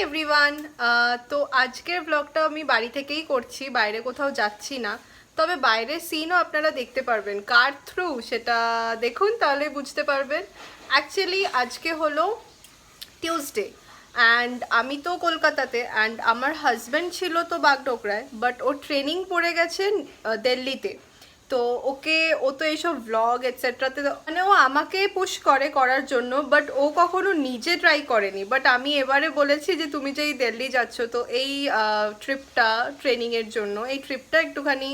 Everyone. তো আজকের ব্লগটা আমি বাড়ি থেকেই করছি, বাইরে কোথাও যাচ্ছি না। তবে বাইরের সিনও আপনারা দেখতে পারবেন, কার থ্রু সেটা দেখুন তাহলে বুঝতে পারবেন। অ্যাকচুয়ালি আজকে হলো টিউসডে অ্যান্ড আমি তো কলকাতাতে, অ্যান্ড আমার হাজব্যান্ড ছিল তো বাগডোগরায়, বাট ও ট্রেনিং পড়ে গেছে দিল্লিতে। তো ও তো এইসব ভ্লগ এটসেট্রাতে মানে ও আমাকে পুশ করার জন্য, বাট ও কখনো নিজে ট্রাই করেনি। বাট আমি এবারে বলেছি যে তুমি যেই দিল্লি যাচ্ছ, তো এই ট্রিপটা ট্রেনিংয়ের জন্য এই ট্রিপটা একটুখানি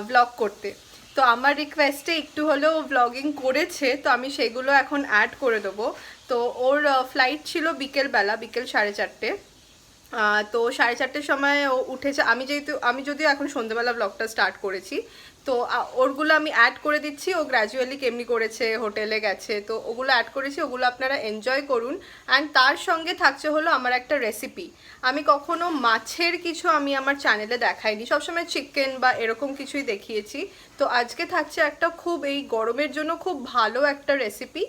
ভ্লগ করতে। তো আমার রিকোয়েস্টে একটু হলেও ব্লগিং করেছে, তো আমি সেগুলো এখন অ্যাড করে দেবো। তো ওর ফ্লাইট ছিল বিকেল 4:30। তো 4:30 সময় ও উঠেছে। আমি যদিও এখন সন্ধ্যেবেলা ব্লগটা স্টার্ট করেছি, তো ওরগুলো আমি অ্যাড করে দিচ্ছি। ও গ্র্যাজুয়ালি কেমনি করেছে, হোটেলে গেছে, তো ওগুলো অ্যাড করেছি, ওগুলো আপনারা এনজয় করুন। অ্যান্ড তার সঙ্গে থাকছে হলো আমার একটা রেসিপি। আমি কখনো মাছের কিছু আমি আমার চ্যানেলে দেখাইনি, সবসময় চিকেন বা এরকম কিছুই দেখিয়েছি। তো আজকে থাকছে একটা খুব এই গরমের জন্য খুব ভালো একটা রেসিপি,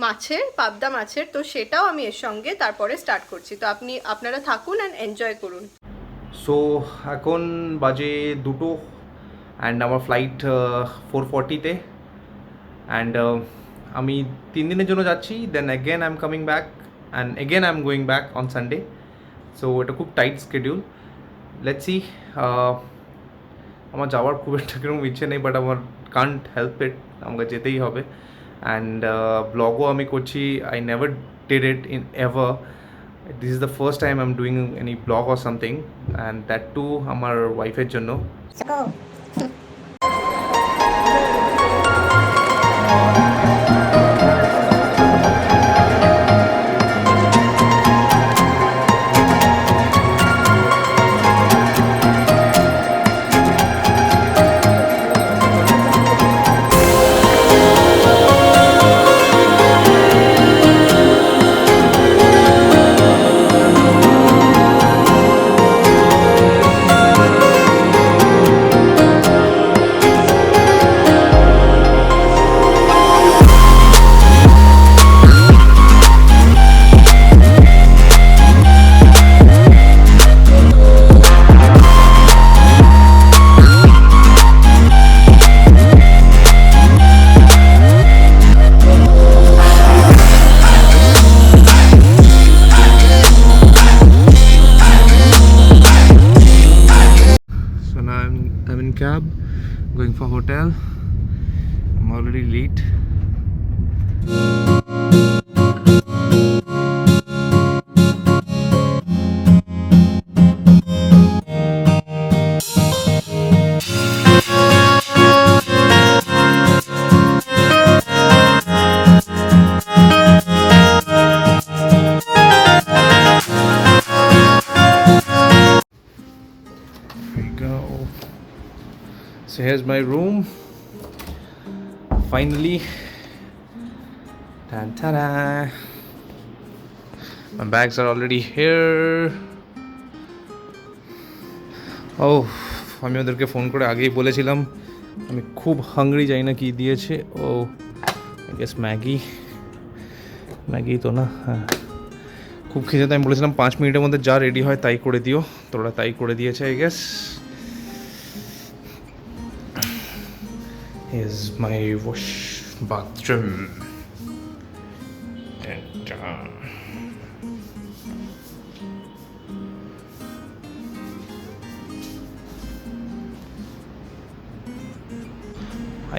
মাছের, পাবদা মাছের। তো সেটাও আমি এর সঙ্গে তারপরে স্টার্ট করছি। তো আপনারা থাকুন অ্যান্ড এনজয় করুন। সো এখন বাজে 2টো অ্যান্ড আমার ফ্লাইট 4:40-তে অ্যান্ড আমি 3 দিনের জন্য যাচ্ছি, then again I am coming back and again I am going back on Sunday. So এটা খুব টাইট স্কেডিউল। Let's see. আমার যাওয়ার খুব একটা কিরকম ইচ্ছে নেই, বাট আমার কান্ট হেল্প ইট, আমাকে যেতেই হবে। অ্যান্ড ব্লগও আমি করছি, I never did it in ever. This is the first time I'm doing any blog or something, and that too আমার ওয়াইফের জন্য। So now I'm in cab going for hotel. I'm already late. Go. So here's my room. Finally. Ta-da! My bags are already here. Oh, আমি ওদেরকে phone করে আগেই বলেছিলাম আমি খুব হাংরি, যাই না কি দিয়েছে। ও আই গেস ম্যাগি তো না, হ্যাঁ খুব খিদেতে। আমি বলেছিলাম 5 মিনিটের মধ্যে যা রেডি হয় তাই করে দিও, তোরা তাই করে দিয়েছে I guess. Here's my wash bathroom.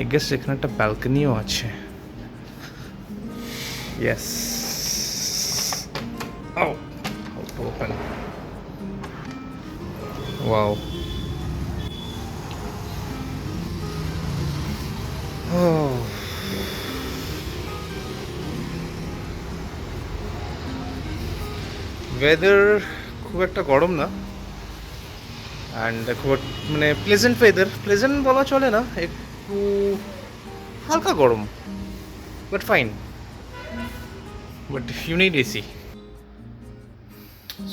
I guess এখানে একটা ব্যালকনিও আছে। Yes. Oh, how to open? Wow. Oh. Weather খুব একটা গরম না, অ্যান্ড খুব মানে প্লেজেন্ট ওয়েদার, প্লেজেন্ট বলা চলে না, একটু হালকা গরম, but fine, but you need AC.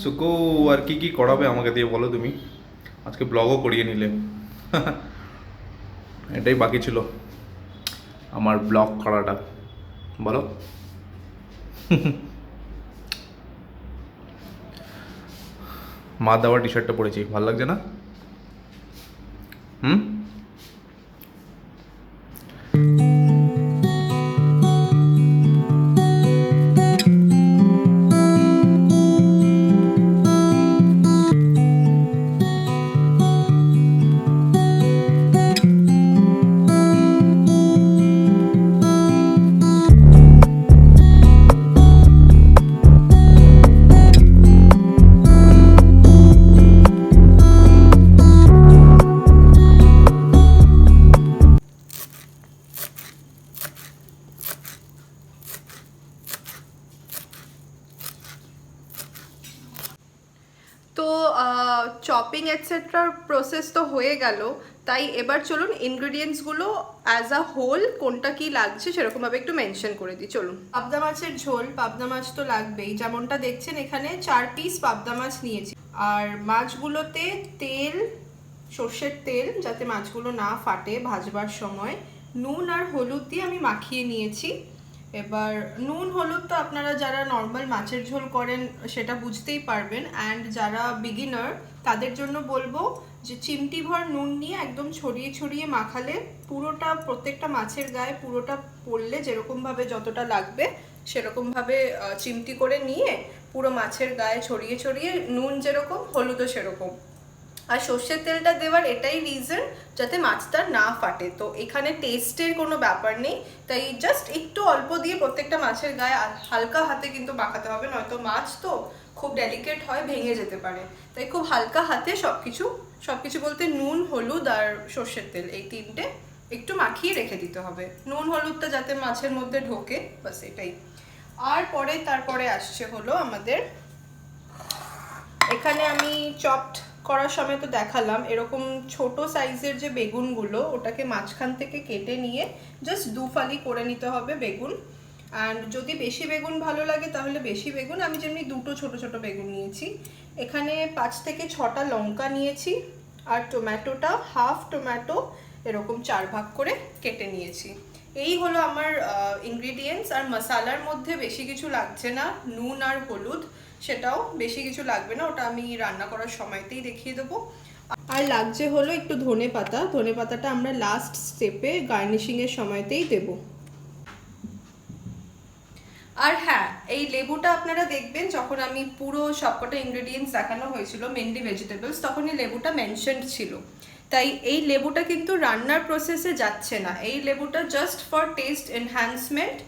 সুকো আর কি কি করাবে আমাকে দিয়ে বলো তুমি, আজকে ব্লগও করিয়ে নিলে। এটাই বাকি ছিল আমার ব্লগ করাটা, বলো। মা দেওয়া টি শার্টটা পরেছি, ভালো লাগছে না? হুম। তো চপিং এটসেট্রার প্রসেস তো হয়ে গেল, তাই এবার চলুন ইনগ্রেডিয়েন্টসগুলো অ্যাজ আ হোল কোনটা কি লাগছে সেরকমভাবে একটু মেনশন করে দিই। চলুন, পাবদা মাছের ঝোল, পাবদা মাছ তো লাগবেই, যেমনটা দেখছেন এখানে 4 পিস পাবদা মাছ নিয়েছি। আর মাছগুলোতে তেল, সর্ষের তেল, যাতে মাছগুলো না ফাটে ভাজবার সময়, নুন আর হলুদ দিয়ে আমি মাখিয়ে নিয়েছি। এবার নুন হলুদ তো আপনারা যারা নর্মাল মাছের ঝোল করেন সেটা বুঝতেই পারবেন, অ্যান্ড যারা বিগিনার তাদের জন্য বলবো যে চিমটি ভর নুন নিয়ে একদম ছড়িয়ে ছড়িয়ে মাখালে পুরোটা, প্রত্যেকটা মাছের গায়ে পুরোটা পড়লে যেরকমভাবে যতটা লাগবে সেরকমভাবে চিমটি করে নিয়ে পুরো মাছের গায়ে ছড়িয়ে ছড়িয়ে, নুন যেরকম হলুদও সেরকম। আর সর্ষের তেলটা দেওয়ার এটাই রিজন যাতে মাছটা না ফাটে। তো এখানে টেস্টের কোনো ব্যাপার নেই, তাই জাস্ট একটু অল্প দিয়ে প্রত্যেকটা মাছের গায়ে হালকা হাতে কিন্তু মাখাতে হবে, নয়তো মাছ তো খুব ডেলিকেট হয়, ভেঙে যেতে পারে। তাই খুব হালকা হাতে সবকিছু বলতে নুন, হলুদ আর সর্ষের তেল, এই তিনটে একটু মাখিয়ে রেখে দিতে হবে, নুন হলুদটা যাতে মাছের মধ্যে ঢোকে, বাস এটাই। আর তারপরে আসছে হলো আমাদের, এখানে আমি চপড করার সময় তো দেখালাম, এরকম ছোট সাইজের যে বেগুনগুলো ওটাকে মাঝখান থেকে কেটে নিয়ে জাস্ট 2 ফালি করে নিতে হবে বেগুন। অ্যান্ড যদি বেশি বেগুন ভালো লাগে তাহলে বেশি বেগুন, আমি যেমনি 2টো ছোট ছোট বেগুন নিয়েছি। এখানে 5 থেকে 6টা লঙ্কা নিয়েছি, আর টমেটোটা হাফ টমেটো এরকম 4 ভাগ করে কেটে নিয়েছি। এই হলো আমার ইনগ্রিডিয়েন্টস। আর মশলার মধ্যে বেশি কিছু লাগছে না, নুন আর হলুদ, সেটাও বেশি কিছু লাগবে না, ওটা আমি রান্না করার সময়তেই দেখিয়ে দেবো। আর লাগছে হলো একটু ধনে পাতাটা আমরা লাস্ট স্টেপে গার্নিশিংয়ের সময়তেই দেব। আর হ্যাঁ, এই লেবুটা আপনারা দেখবেন যখন আমি পুরো সবকটা ইনগ্রেডিয়েন্টস দেখানো হয়েছিল মেনলি ভেজিটেবলস, তখন এই লেবুটা মেনশনড ছিল। তাই এই লেবুটা কিন্তু রান্নার প্রসেসে যাচ্ছে না, এই লেবুটা জাস্ট ফর টেস্ট এনহ্যান্সমেন্ট।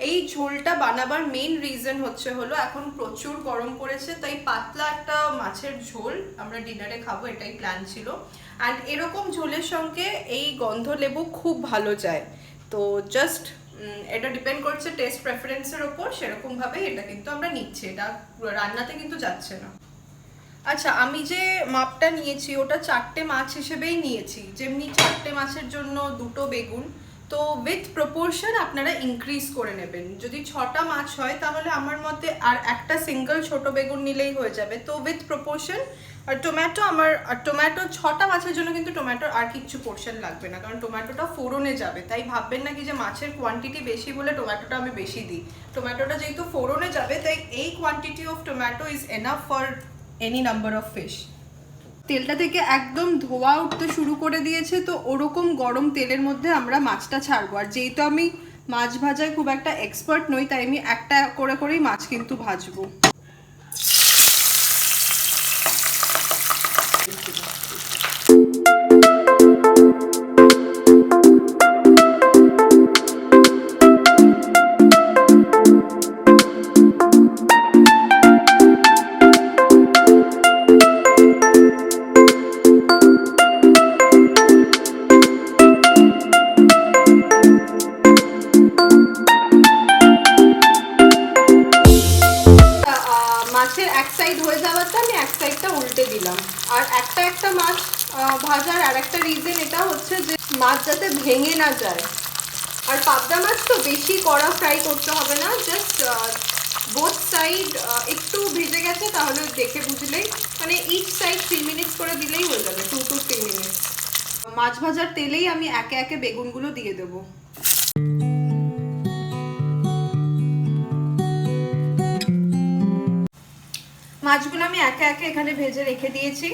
এই ঝোলটা বানাবার মেইন রিজন হচ্ছে হলো এখন প্রচুর গরম পড়েছে, তাই পাতলা একটা মাছের ঝোল আমরা ডিনারে খাবো, এটাই প্ল্যান ছিল। অ্যান্ড এরকম ঝোলের সঙ্গে এই গন্ধ লেবু খুব ভালো যায়। তো জাস্ট এটা ডিপেন্ড করছে টেস্ট প্রেফারেন্সের ওপর, সেরকমভাবে এটা কিন্তু আমরা নিচ্ছি, এটা রান্নাতে কিন্তু যাচ্ছে না। আচ্ছা, আমি যে মাপটা নিয়েছি ওটা 4টে মাছ হিসেবেই নিয়েছি, যেমনি 4টে মাছের জন্য 2টো বেগুন, তো উইথ প্রপোর্শন আপনারা ইনক্রিজ করে নেবেন। যদি 6টা মাছ হয় তাহলে আমার মতে আর একটা সিঙ্গেল ছোট বেগুন নিলেই হয়ে যাবে, তো উইথ প্রপোর্শন। আর টমেটো 6টা মাছের জন্য কিন্তু টমেটোর আর কিচ্ছু পোর্শন লাগবে না, কারণ টমেটোটা ফোড়নে যাবে। তাই ভাববেন না কি যে মাছের কোয়ান্টিটি বেশি বলে টমেটোটা আমি বেশি দিই, টমেটোটা যেহেতু ফোড়নে যাবে তাই এই quantity of tomato is enough for any number of fish. তেলটা থেকে একদম ধোয়া উঠতে শুরু করে দিয়েছে, তো ওরকম গরম তেলের মধ্যে আমরা মাছটা ছাড়বো। আর যেহেতু আমি মাছ ভাজায় খুব একটা এক্সপার্ট নই, তাই আমি একটা করেই মাছ কিন্তু ভাজবো। মাছের এক সাইড হয়ে যাওয়াতে আমি এক সাইডটা উল্টে দিলাম। আর একটা মাছ ভাজার আর একটা রিজন এটা হচ্ছে যে মাছ যাতে ভেঙে না যায়। আর পাবদা মাছ তো বেশি কড়া ফ্রাই করতে হবে না, জাস্ট বোথ সাইড একটু ভেজে গেছে তাহলে দেখে বুঝলেই, মানে ইচ সাইড 3 মিনিটস করে দিলেই হয়ে যাবে, 2 to 3 মিনিটস। মাছ ভাজার তেলেই আমি একে একে বেগুনগুলো দিয়ে দেবো। মাছগুলো আমি একে একে এখানে ভেজে রেখে দিয়েছি।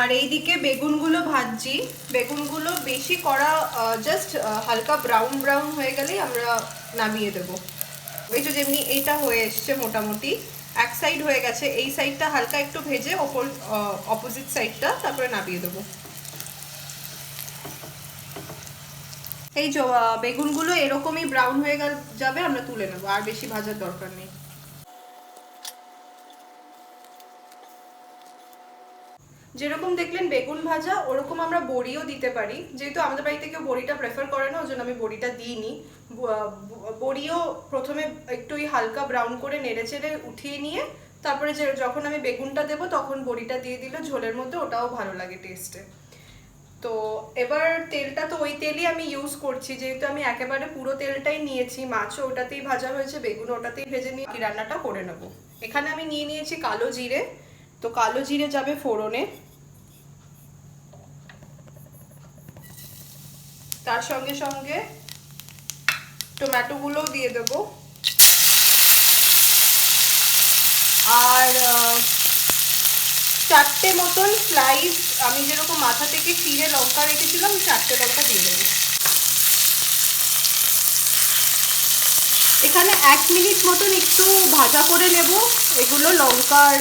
আর এইদিকে বেগুনগুলো ভাজছি। বেগুনগুলো বেশি কড়া, জাস্ট হালকা ব্রাউন ব্রাউন হয়ে গেলেই আমরা নামিয়ে দেব। এই তো যেমনি এইটা হয়ে এসছে মোটামুটি, এক সাইড হয়ে গেছে, এই সাইডটা হালকা একটু ভেজে অপোজিট সাইডটা তারপরে নামিয়ে দেবো। এই যে বেগুনগুলো এরকমই ব্রাউন হয়ে যাবে, আমরা তুলে নেবো, আর বেশি ভাজার দরকার নেই। যেরকম দেখলেন বেগুন ভাজা, ওরকম আমরা বড়িও দিতে পারি। যেহেতু আমাদের বাড়িতে কেউ বড়িটা প্রেফার করে না, ওই জন্য আমি বড়িটা দিইনি। বড়িও প্রথমে একটু হালকা ব্রাউন করে নেড়ে চেড়ে উঠিয়ে নিয়ে তারপরে যখন আমি বেগুনটা দেবো তখন বড়িটা দিয়ে দিলে ঝোলের মধ্যে ওটাও ভালো লাগে টেস্টে। তো এবার তেলটা তো ওই তেলই আমি ইউজ করছি, যেহেতু আমি একেবারে পুরো তেলটাই নিয়েছি। মাছও ওটাতেই ভাজা হয়েছে, বেগুন ওটাতেই ভেজে নিয়ে রান্নাটা করে নেব। এখানে আমি নিয়ে নিয়েছি কালো জিরে। তো কালো জিরে যাবে ফোড়নে, তার সঙ্গে সঙ্গে টমেটোগুলো দিয়ে দেব, আর 4টে মতন স্লাইস আমি যেরকম মাথা থেকে চিড়ে লঙ্কা রেখেছিলাম, 4টে লঙ্কা দিয়ে দেবো। এখানে 1 মিনিট মতন একটু ভাজা করে নেব এগুলো, লঙ্কার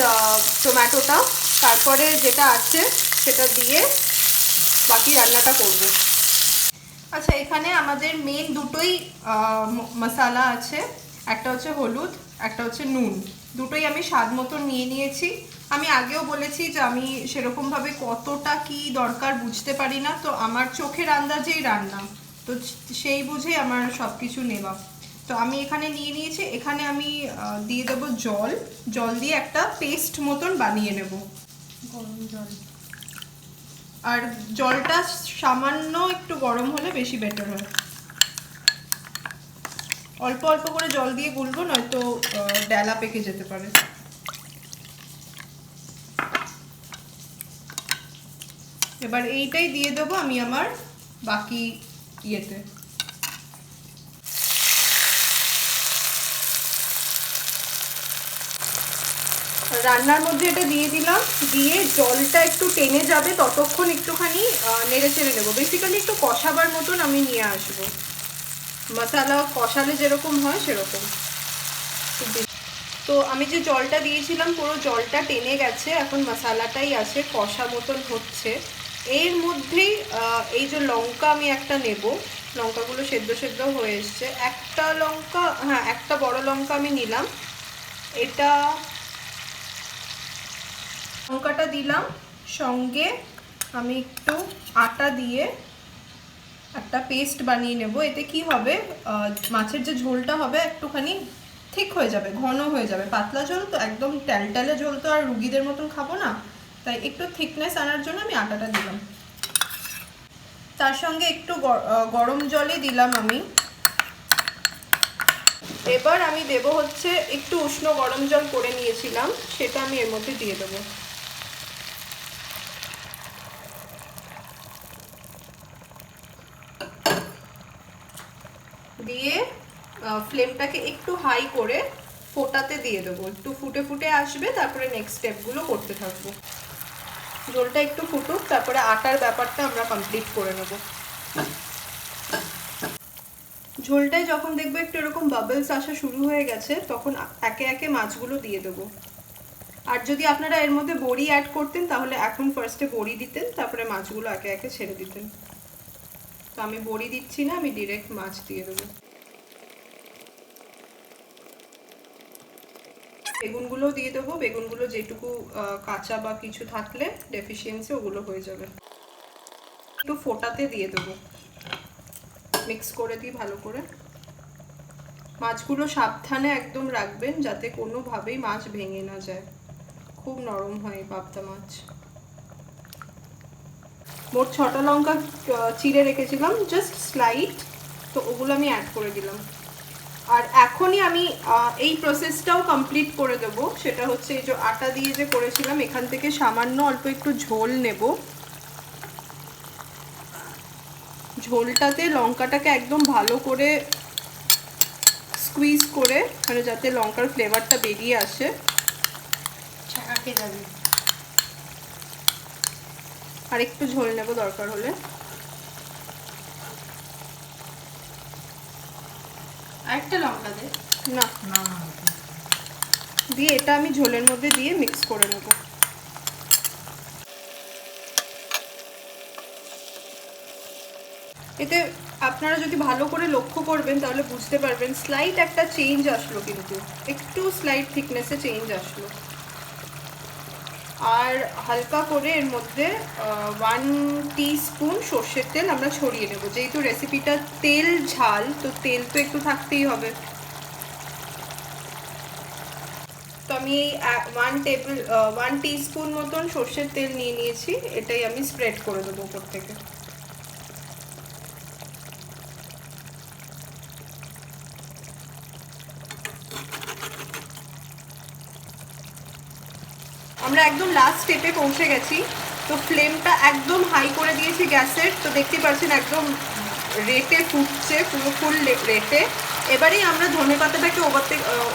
টমেটোটা। তারপরে যেটা আছে সেটা দিয়ে বাকি রান্নাটা করব। আচ্ছা, এখানে আমাদের মেন দুটোই মশলা আছে, একটা হচ্ছে হলুদ, একটা হচ্ছে নুন। দুটোই আমি স্বাদ মতন নিয়ে নিয়েছি। আমি আগেও বলেছি যে আমি সেরকমভাবে কতটা কি দরকার বুঝতে পারি না, তো আমার চোখের আন্দাজেই রান্না, তো সেই বুঝেই আমার সব কিছু নেওয়া। তো আমি এখানে নিয়ে নিয়েছি। এখানে আমি দিয়ে দেবো জল। জল দিয়ে একটা পেস্ট মতন বানিয়ে নেব, গরম জল। আর জলটা সামান্য একটু গরম হলে বেশি বেটার হয়। অল্প অল্প করে জল দিয়ে গুলবো, নয়তো ডালা পেকে যেতে পারে। এবার এইটাই দিয়ে দেবো আমি আমার বাকি ইয়েতে। রান্নার মধ্যে এটা দিয়ে দিলাম, দিয়ে জলটা একটু টেনে যাবে ততক্ষণ একটুখানি নেড়ে চেড়ে নেবো। বেসিক্যালি একটু কষাবার মতন আমি নিয়ে আসবো, মশলা কষালে যেরকম হয় সেরকম। তো আমি যে জলটা দিয়েছিলাম পুরো জলটা টেনে গেছে, এখন মশলাটাই আছে, কষা মতন হচ্ছে। এর মধ্যেই এই যে লঙ্কা আমি একটা নেব, লঙ্কাগুলো সেদ্ধ সেদ্ধ হয়ে এসছে। একটা লঙ্কা, হ্যাঁ একটা বড় লঙ্কা আমি নিলাম। এটা লঙ্কাটা দিলাম, সঙ্গে আমি একটু আটা দিয়ে একটা পেস্ট বানিয়ে নেব। এতে কি হবে, মাছের যে ঝোলটা হবে একটুখানি ঠিক হয়ে যাবে, ঘন হয়ে যাবে। পাতলা ঝোল তো একদম ট্যালট্যালে ঝোল তো আর রুগীদের মতন খাবো না, তাই একটু থিকনেস আনার জন্য আমি আটাটা দিলাম। তার সঙ্গে একটু গরম জলে দিলাম আমি। এবার আমি দেব হচ্ছে একটু উষ্ণ গরম জল করে নিয়েছিলাম, সেটা আমি এর মধ্যে দিয়ে দেবো। দিয়ে ফ্লেমটাকে একটু হাই করে ফোটাতে দিয়ে দেবো। একটু ফুটে ফুটে আসবে, তারপরে নেক্সট স্টেপগুলো করতে থাকবো। ঝোলটা একটু ফুটুক, তারপরে আটার ব্যাপারটা আমরা কমপ্লিট করে নেব। ঝোলটায় যখন দেখবে একটু এরকম বাবলস আসা শুরু হয়ে গেছে, তখন একে একে মাছগুলো দিয়ে দেবো। আর যদি আপনারা এর মধ্যে বড়ি অ্যাড করতেন তাহলে এখন ফার্স্টে বড়ি দিতেন, তারপরে মাছগুলো একে একে ছেড়ে দিতেন। তো আমি বড়ি দিচ্ছি না, আমি ডিরেক্ট মাছ দিয়ে দেবো। বেগুনগুলো দিয়ে দেবো। বেগুনগুলো যেটুকু কাঁচা বা কিছু থাকলে ডেফিসিয়েন্সি ওগুলো হয়ে যাবে। একটু ফোটাতে দিয়ে দেবো, মিক্স করে দিই ভালো করে। মাছগুলো সাবধানে একদম রাখবেন যাতে কোনোভাবেই মাছ ভেঙে না যায়, খুব নরম হয় পাবদা মাছ। মোট 6টা লঙ্কা চিড়ে রেখেছিলাম, জাস্ট স্লাইট, তো ওগুলো আমি অ্যাড করে দিলাম। আর এখনই আমি এই প্রসেসটাও কমপ্লিট করে দেব। সেটা হচ্ছে এই যে আটা দিয়ে যে করেছিলাম, এখান থেকে সামান্য অল্প একটু ঝোল নেব। ঝোলটাতে লঙ্কাটাকে একদম ভালো করে স্কুইজ করে, মানে যাতে লঙ্কার ফ্লেভারটা বেরিয়ে আসে, আটকে যাবে। আর একটু ঝোল নেব দরকার হলে। আরেকটা লঙ্কা দে। না না দিয়ে এটা আমি ঝোলের মধ্যে দিয়ে মিক্স করে নেব। এতে আপনারা যদি ভালো করে লক্ষ্য করবেন তাহলে বুঝতে পারবেন স্লাইট একটা চেঞ্জ আসলো, কিন্তু একটু স্লাইট থিকনেসে চেঞ্জ আসলো। আর হালকা করে এর মধ্যে 1 টিস্পুন সর্ষের তেল আমরা ছড়িয়ে নেব, যেহেতু রেসিপিটা তেল ঝাল, তো তেল তো একটু থাকতেই হবে। তো আমি এই 1 টিস্পুন মতন সর্ষের তেল নিয়ে নিয়েছি, এটাই আমি স্প্রেড করে দেবো উপর থেকে। আমরা একদম লাস্ট স্টেপে পৌঁছে গেছি। তো ফ্লেমটা একদম হাই করে দিয়েছি গ্যাসের, তো দেখতে পাচ্ছেন একদম রেটে ফুটছে, পুরো ফুল রেটে। এবারেই আমরা ধনে পাতাটাকে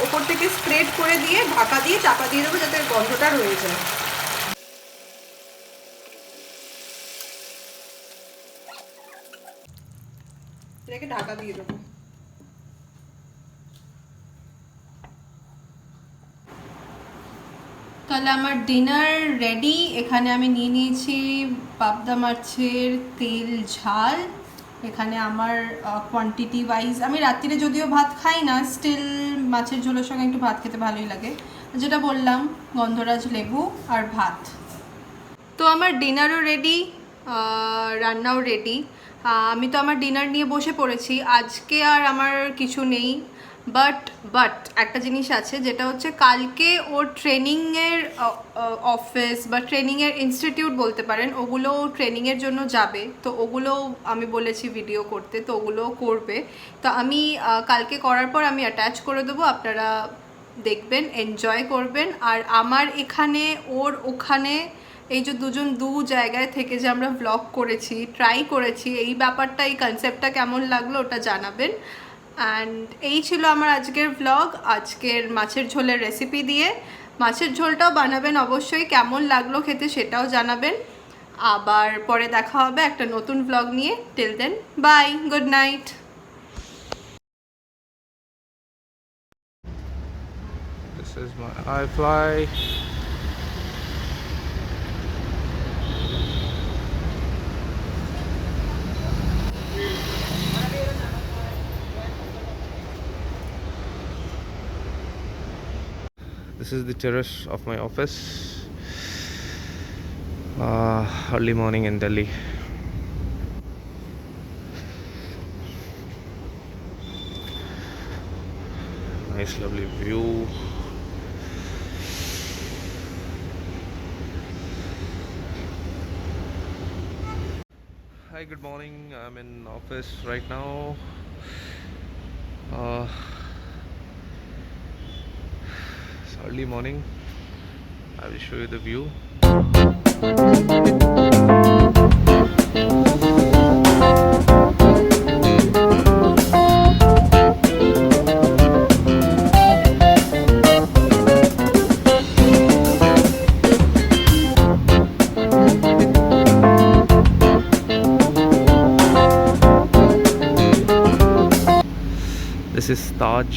ওপর থেকে স্প্রেড করে দিয়ে ঢাকা দিয়ে চাপা দিয়ে দেবো, যাতে গন্ধটা রয়ে যায়। এটাকে ঢাকা দিয়ে দেবো। তাহলে আমার ডিনার রেডি। এখানে আমি নিয়ে নিয়েছি পাবদা মাছের তেল ঝাল। এখানে আমার কোয়ান্টিটি ওয়াইজ, আমি রাত্রিরে যদিও ভাত খাই না, স্টিল মাছের ঝোলের সঙ্গে একটু ভাত খেতে ভালোই লাগে, যেটা বললাম গন্ধরাজ লেবু আর ভাত। তো আমার ডিনারও রেডি, রান্নাও রেডি। আমি তো আমার ডিনার নিয়ে বসে পড়েছি। আজকে আর আমার কিছু নেই, বাট একটা জিনিস আছে, যেটা হচ্ছে কালকে ওর ট্রেনিংয়ের অফিস বা ট্রেনিংয়ের ইনস্টিটিউট বলতে পারেন, ওগুলো ট্রেনিংয়ের জন্য যাবে। তো ওগুলো আমি বলেছি ভিডিও করতে, তো ওগুলোও করবে। তো আমি কালকে করার পর আমি অ্যাটাচ করে দেবো, আপনারা দেখবেন, এনজয় করবেন। আর আমার এখানে ওর ওখানে এই যে দুজন দু জায়গায় থেকে যে আমরা ব্লগ করেছি, ট্রাই করেছি, এই ব্যাপারটা, এই কনসেপ্টটা কেমন লাগলো ওটা জানাবেন। অ্যান্ড এই ছিল আমার আজকের ব্লগ, আজকের মাছের ঝোলের রেসিপি দিয়ে। মাছের ঝোলটাও বানাবেন অবশ্যই, কেমন লাগলো খেতে সেটাও জানাবেন। আবার পরে দেখা হবে একটা নতুন ব্লগ নিয়ে। Till then, bye, good night. This is my iFly. This is the terrace of my office. Early morning in Delhi. Nice, lovely view. Hi, good morning. I'm in office right now. It's early morning. I will show you the view. This is Taj.